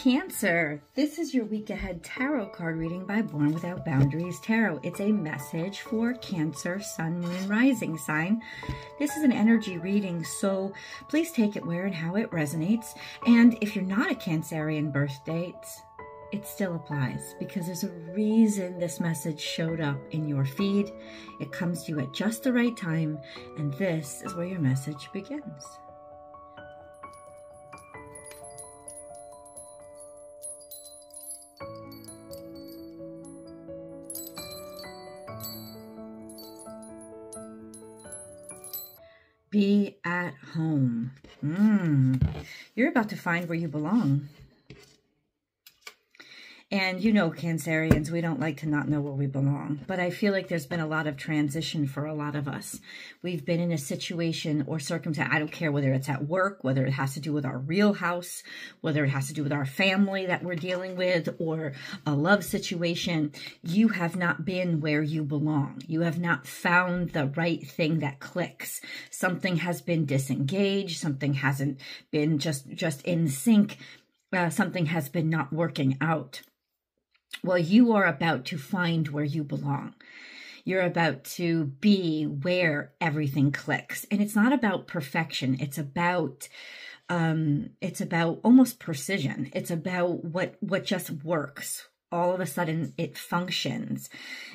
Cancer, this is your week ahead tarot card reading by Born Without Boundaries Tarot. It's a message for Cancer, Sun, Moon, and Rising sign. This is an energy reading, so please take it where and how it resonates. And if you're not a Cancerian birth date, it still applies because there's a reason this message showed up in your feed. It comes to you at just the right time, and this is where your message begins. Be at home. You're about to find where you belong. And you know, Cancerians, we don't like to not know where we belong. But I feel like there's been a lot of transition for a lot of us. We've been in a situation or circumstance, I don't care whether it's at work, whether it has to do with our real house, whether it has to do with our family that we're dealing with, or a love situation. You have not been where you belong. You have not found the right thing that clicks. Something has been disengaged. Something hasn't been just in sync. Something has been not working out. Well, you are about to find where you belong. You're about to be where everything clicks. And it's not about perfection. It's about almost precision. It's about what just works. All of a sudden it functions.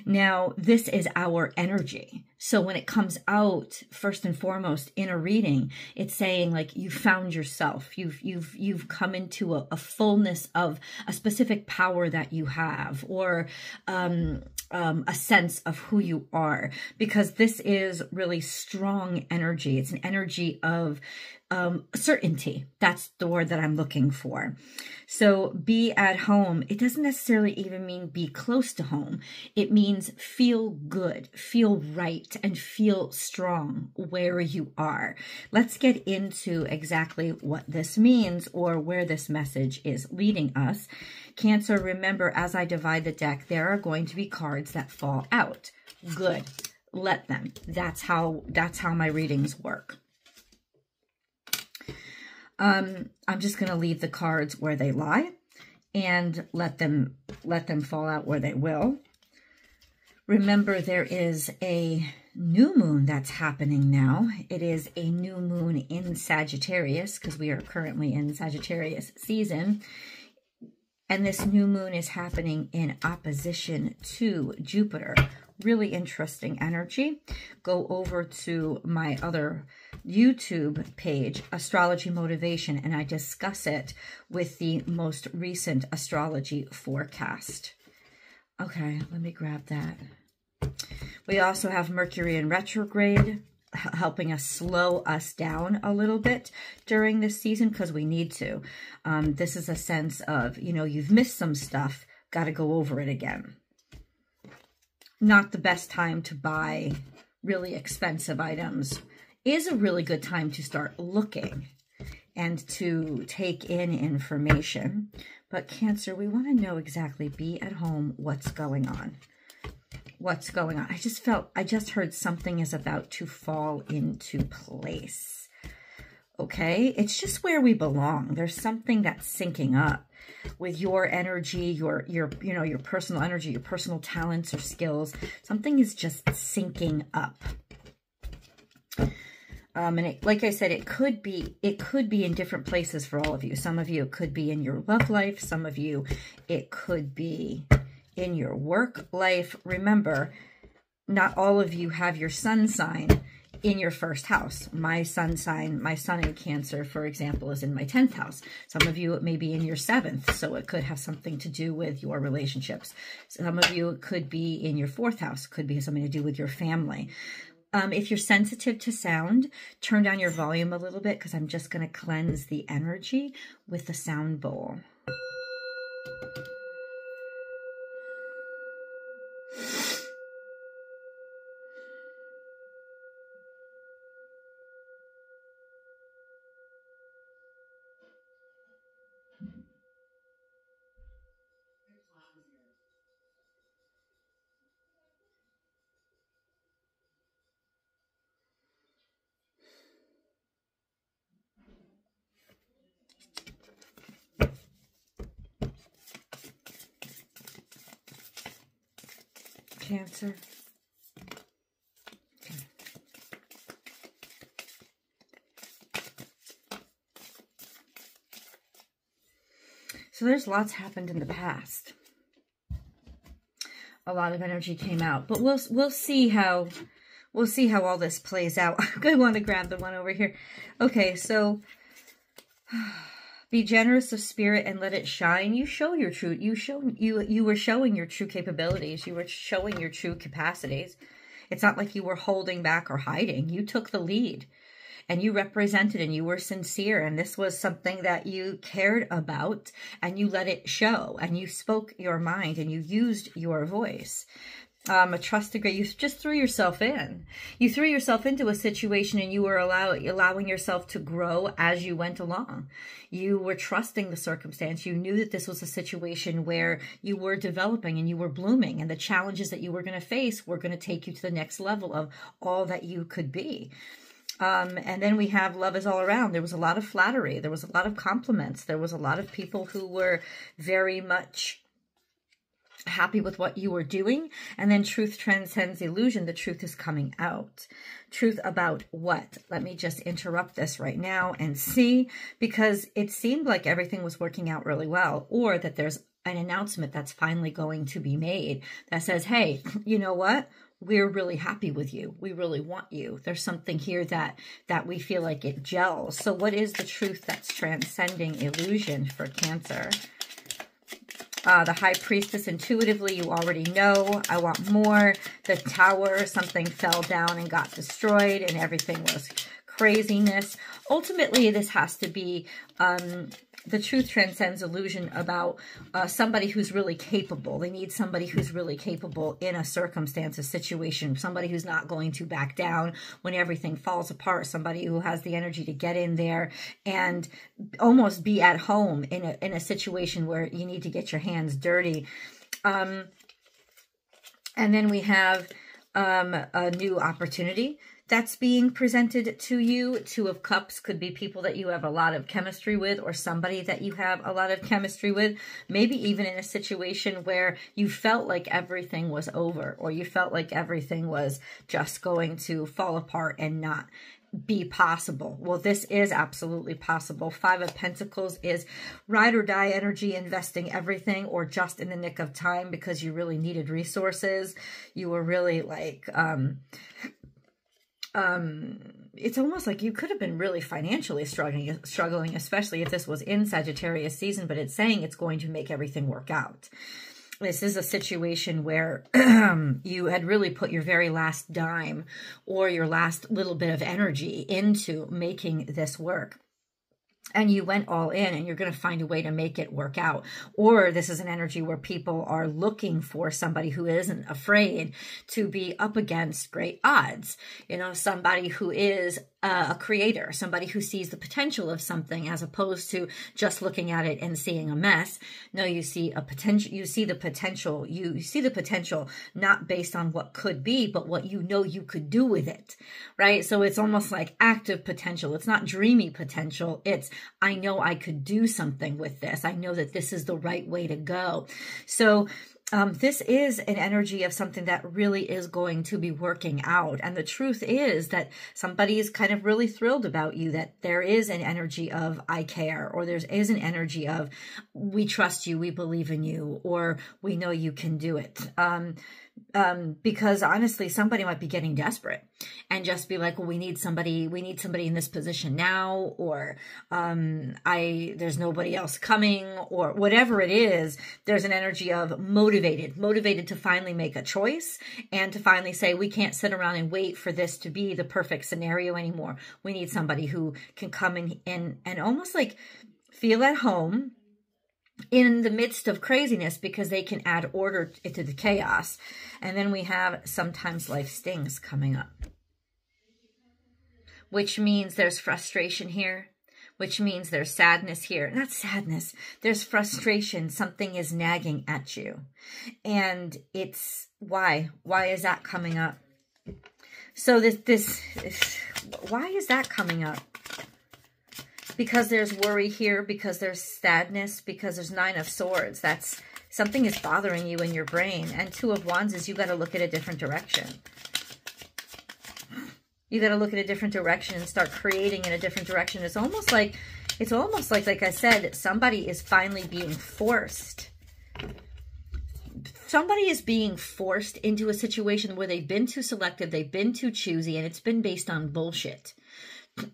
Now, this is our energy. So when it comes out, first and foremost, in a reading, it's saying like you found yourself. You've come into a fullness of a specific power that you have, or a sense of who you are, because this is really strong energy. It's an energy of certainty. That's the word that I'm looking for. So be at home. It doesn't necessarily even mean be close to home. It means feel good, feel right, and feel strong where you are. Let's get into exactly what this means or where this message is leading us. Cancer, remember, as I divide the deck, there are going to be cards that fall out. Good. Let them. That's how my readings work. I'm just going to leave the cards where they lie and let them fall out where they will. Remember, there is a new moon that's happening now. It is a new moon in Sagittarius, because we are currently in Sagittarius season. And this new moon is happening in opposition to Jupiter. Really interesting energy. Go over to my other YouTube page, Astrology Motivation, and I discuss it with the most recent astrology forecast. Okay, let me grab that. We also have Mercury in retrograde, helping us slow us down a little bit during this season, because we need to. This is a sense of, you know, you've missed some stuff, got to go over it again. Not the best time to buy really expensive items. Is a really good time to start looking and to take in information. But Cancer, we want to know exactly, be at home, what's going on. What's going on? I just heard something is about to fall into place. Okay? It's just where we belong. There's something that's syncing up with your energy, your personal energy, your personal talents or skills. Something is just syncing up. And like I said, it could be in different places for all of you. Some of you, it could be in your love life. Some of you, it could be in your work life. Remember, not all of you have your sun sign in your first house. My sun sign, my sun in Cancer, for example, is in my 10th house. Some of you, it may be in your 7th, so it could have something to do with your relationships. Some of you, it could be in your 4th house, could be something to do with your family. If you're sensitive to sound, turn down your volume a little bit, because I'm just going to cleanse the energy with the sound bowl. Cancer. Okay. So there's lots happened in the past. A lot of energy came out, but we'll see how all this plays out. I want to grab the one over here. Okay, so be generous of spirit and let it shine. You show your true. You were showing your true capabilities. You were showing your true capacities. It's not like you were holding back or hiding. You took the lead. And you represented and you were sincere. And this was something that you cared about and you let it show. And you spoke your mind and you used your voice. A trust degree, you just threw yourself in. You threw yourself into a situation and you were allowing yourself to grow as you went along. You were trusting the circumstance. You knew that this was a situation where you were developing and you were blooming. And the challenges that you were going to face were going to take you to the next level of all that you could be. And then we have love is all around. There was a lot of flattery. There was a lot of compliments. There was a lot of people who were very much happy with what you were doing. And then truth transcends illusion. The truth is coming out. Truth about what? Let me just interrupt this right now and see, because it seemed like everything was working out really well, or that there's an announcement that's finally going to be made that says, hey, you know what? We're really happy with you. We really want you. There's something here that we feel like it gels. So what is the truth that's transcending illusion for Cancer? The High Priestess, intuitively, you already know. I want more. The Tower, something fell down and got destroyed and everything was craziness. Ultimately, this has to be the truth transcends illusion about somebody who's really capable. They need somebody who's really capable in a circumstance, a situation, somebody who's not going to back down when everything falls apart, somebody who has the energy to get in there and almost be at home in a situation where you need to get your hands dirty. And then we have a new opportunity that's being presented to you. Two of Cups could be people that you have a lot of chemistry with, or somebody that you have a lot of chemistry with, maybe even in a situation where you felt like everything was over, or you felt like everything was just going to fall apart and not be possible. Well, this is absolutely possible. Five of Pentacles is ride or die energy, investing everything or just in the nick of time because you really needed resources. You were really like, it's almost like you could have been really financially struggling, especially if this was in Sagittarius season, but it's saying it's going to make everything work out. This is a situation where you had really put your very last dime or your last little bit of energy into making this work. And you went all in and you're going to find a way to make it work out. Or this is an energy where people are looking for somebody who isn't afraid to be up against great odds. You know, somebody who is a creator, somebody who sees the potential of something as opposed to just looking at it and seeing a mess. No, you see a potential, you see the potential not based on what could be, but what you know you could do with it, right? So it's almost like active potential. It's not dreamy potential. It's, I know I could do something with this. I know that this is the right way to go. So this is an energy of something that really is going to be working out. And the truth is that somebody is kind of really thrilled about you, that there is an energy of I care, or there is an energy of we trust you, we believe in you, or we know you can do it. Because honestly, somebody might be getting desperate and just be like, well, we need somebody in this position now, or there's nobody else coming, or whatever it is. There's an energy of motivated to finally make a choice and to finally say, we can't sit around and wait for this to be the perfect scenario anymore. We need somebody who can come in and almost like feel at home in the midst of craziness, because they can add order to the chaos. And then we have sometimes life stings coming up, which means there's frustration here, which means there's sadness here. Not sadness, there's frustration. Something is nagging at you. And it's why is that coming up? So why is that coming up? because there's worry here, because there's sadness, because there's 9 of Swords. That's something is bothering you in your brain. And 2 of Wands is you got to look at a different direction. You got to look at a different direction and start creating in a different direction. It's almost like I said, somebody is finally being forced. Somebody is being forced into a situation where they've been too selective, they've been too choosy, and it's been based on bullshit.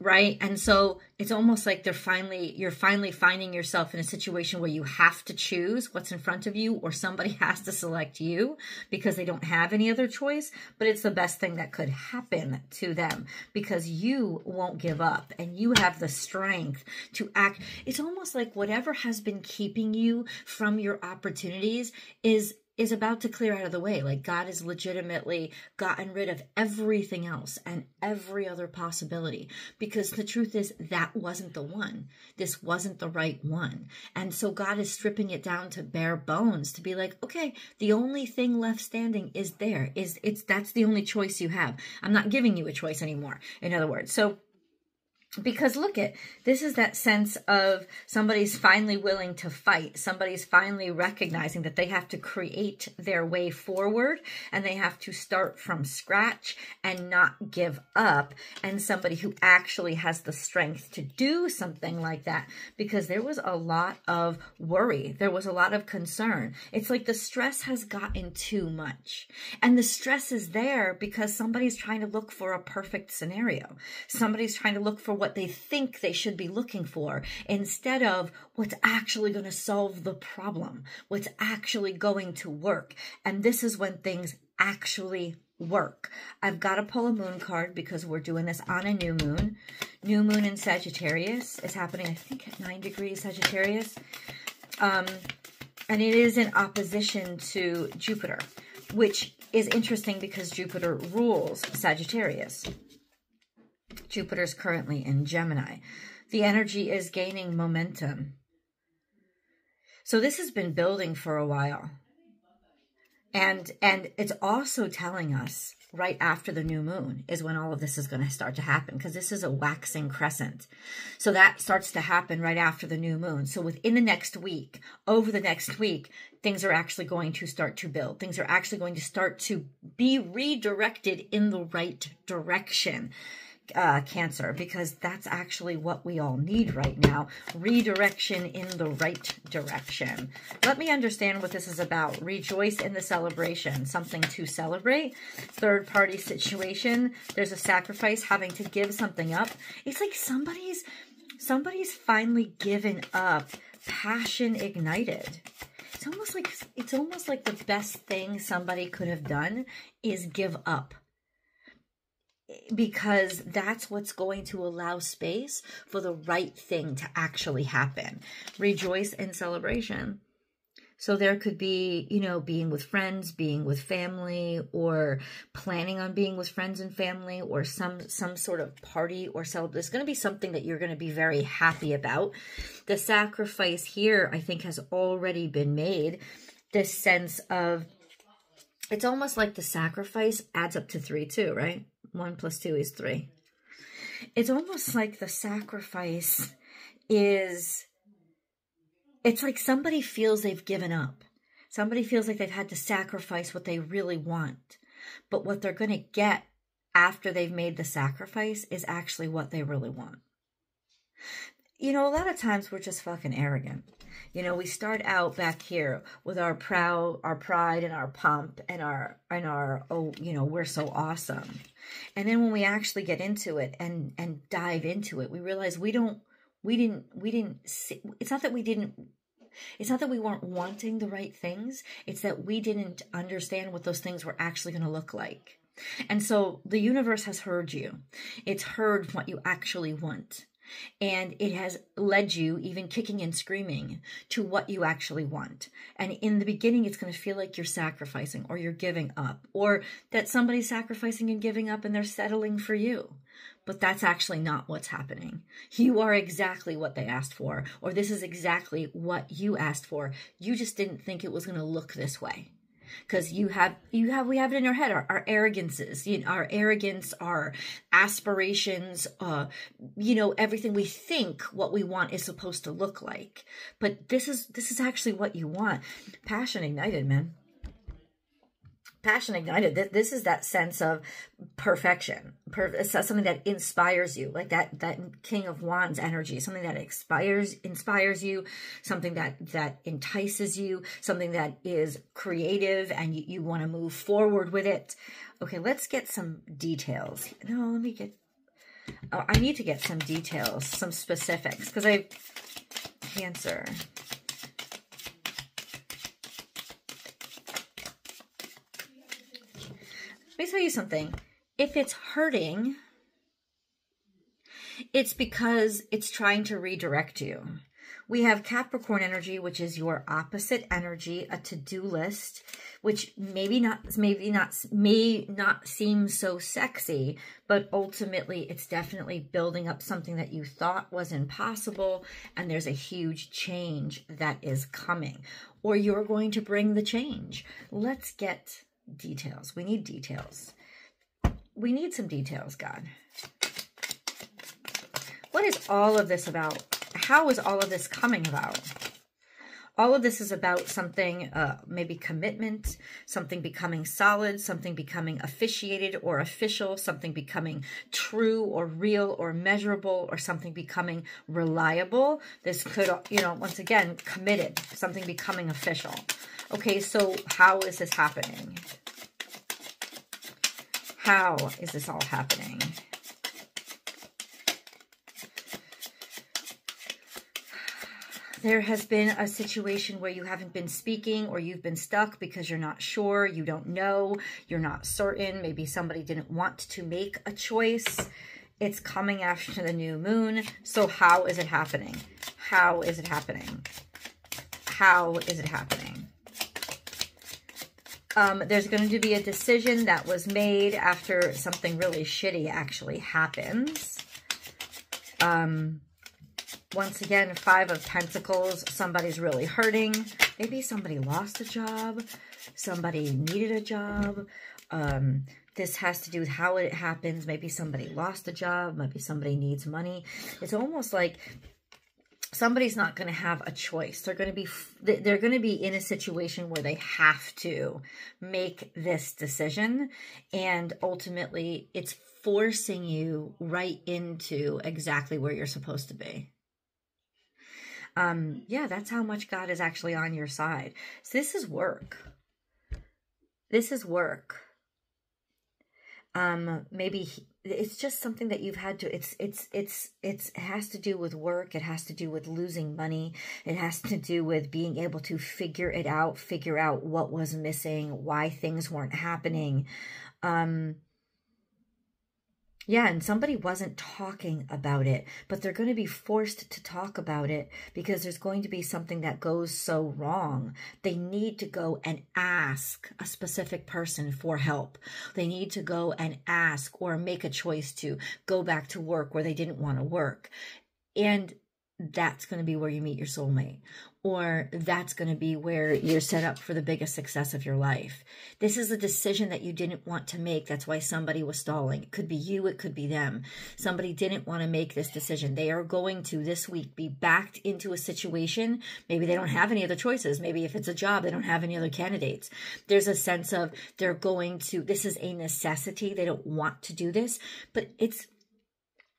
Right? And so it's almost like you're finally finding yourself in a situation where you have to choose what's in front of you, or somebody has to select you because they don't have any other choice. But it's the best thing that could happen to them because you won't give up and you have the strength to act. It's almost like whatever has been keeping you from your opportunities is about to clear out of the way. Like God has legitimately gotten rid of everything else and every other possibility, because the truth is that wasn't the one. This wasn't the right one. And so God is stripping it down to bare bones to be like, okay, the only thing left standing is there. That's the only choice you have. I'm not giving you a choice anymore. In other words, so because look this is that sense of somebody's finally willing to fight. Somebody's finally recognizing that they have to create their way forward and they have to start from scratch and not give up. And somebody who actually has the strength to do something like that, because there was a lot of worry. There was a lot of concern. It's like the stress has gotten too much. And the stress is there because somebody's trying to look for a perfect scenario. Somebody's trying to look for what they think they should be looking for instead of what's actually going to solve the problem, what's actually going to work. And this is when things actually work. I've got to pull a moon card because we're doing this on a new moon. New moon in Sagittarius is happening, I think, at 9 degrees Sagittarius. And it is in opposition to Jupiter, which is interesting because Jupiter rules Sagittarius. Jupiter's currently in Gemini. The energy is gaining momentum. So this has been building for a while. And it's also telling us right after the new moon is when all of this is going to start to happen, because this is a waxing crescent. So that starts to happen right after the new moon. So within the next week, over the next week, things are actually going to start to build. Things are actually going to start to be redirected in the right direction. Cancer, because that's actually what we all need right now. Redirection in the right direction. Let me understand what this is about. Rejoice in the celebration. Something to celebrate. Third party situation. There's a sacrifice, having to give something up. It's like somebody's finally given up. Passion ignited. It's almost like the best thing somebody could have done is give up. Because that's what's going to allow space for the right thing to actually happen. Rejoice in celebration. So there could be, being with friends, being with family, or planning on being with friends and family, or some sort of party or celebration. There's going to be something that you're going to be very happy about. The sacrifice here, I think, has already been made. This sense of, it's almost like the sacrifice adds up to 3 too, right? 1 plus 2 is 3. It's almost like the sacrifice is, it's like somebody feels they've given up. Somebody feels like they've had to sacrifice what they really want. But what they're going to get after they've made the sacrifice is actually what they really want. A lot of times we're just fucking arrogant. We start out back here with our pride and our pomp and our we're so awesome. And then when we actually get into it and dive into it, we realize we didn't see, it's not that we weren't wanting the right things. It's that we didn't understand what those things were actually going to look like. And so the universe has heard you. It's heard what you actually want. And it has led you, even kicking and screaming, to what you actually want. And in the beginning, it's going to feel like you're sacrificing or you're giving up, or that somebody's sacrificing and giving up and they're settling for you. But that's actually not what's happening. You are exactly what they asked for, or this is exactly what you asked for. You just didn't think it was going to look this way. because we have it in our head, our arrogances, our arrogance, our aspirations, everything we think what we want is supposed to look like. But this is actually what you want. Passion ignited, man. Passion ignited. This is that sense of perfection. It's something that inspires you, like that King of Wands energy, something that inspires you, something that entices you, something that is creative and you want to move forward with it. Okay, let's get some details. No, I need to get some details, some specifics, because Cancer. Let me tell you something. If it's hurting, it's because it's trying to redirect you. We have Capricorn energy, which is your opposite energy, a to-do list, which may not seem so sexy, but ultimately it's definitely building up something that you thought was impossible, and there's a huge change that is coming, or you're going to bring the change. Let's get details. We need details. We need some details, God. What is all of this about? How is all of this coming about? All of this is about something, maybe commitment, something becoming solid, something becoming officiated or official, something becoming true or real or measurable, or something becoming reliable. This could, once again, committed, something becoming official. Okay, so how is this happening? How is this all happening? There has been a situation where you haven't been speaking, or you've been stuck because you're not sure, you don't know, you're not certain. Maybe somebody didn't want to make a choice. It's coming after the new moon. So how is it happening? How is it happening? How is it happening? There's going to be a decision that was made after something really shitty actually happens. Once again, Five of Pentacles, somebody's really hurting. Maybe somebody lost a job. Somebody needed a job. This has to do with how it happens. Maybe somebody lost a job. Maybe somebody needs money. It's almost like somebody's not going to have a choice. They're going to be in a situation where they have to make this decision, and ultimately it's forcing you right into exactly where you're supposed to be. Yeah, that's how much God is actually on your side. So this is work. This is work. Maybe it's just something that you've had to, it has to do with work. It has to do with losing money. It has to do with being able to figure out what was missing, why things weren't happening. Yeah, and somebody wasn't talking about it, but they're going to be forced to talk about it because there's going to be something that goes so wrong. They need to go and ask a specific person for help. They need to go and ask or make a choice to go back to work where they didn't want to work. And that's going to be where you meet your soulmate, or that's going to be where you're set up for the biggest success of your life. This is a decision that you didn't want to make. That's why somebody was stalling. It could be you, it could be them. Somebody didn't want to make this decision. They are going to this week be backed into a situation. Maybe they don't have any other choices. Maybe if it's a job, they don't have any other candidates. There's a sense of they're going to, this is a necessity. They don't want to do this, but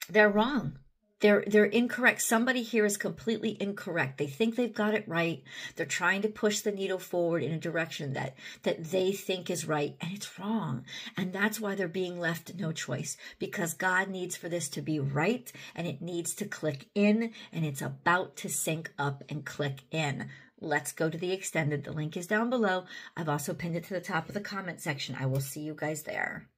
they're wrong. They're incorrect. Somebody here is completely incorrect. They think they've got it right. They're trying to push the needle forward in a direction that they think is right, and it's wrong. And that's why they're being left no choice, because God needs for this to be right, and it needs to click in, and it's about to sync up and click in. Let's go to the extended. The link is down below. I've also pinned it to the top of the comment section. I will see you guys there.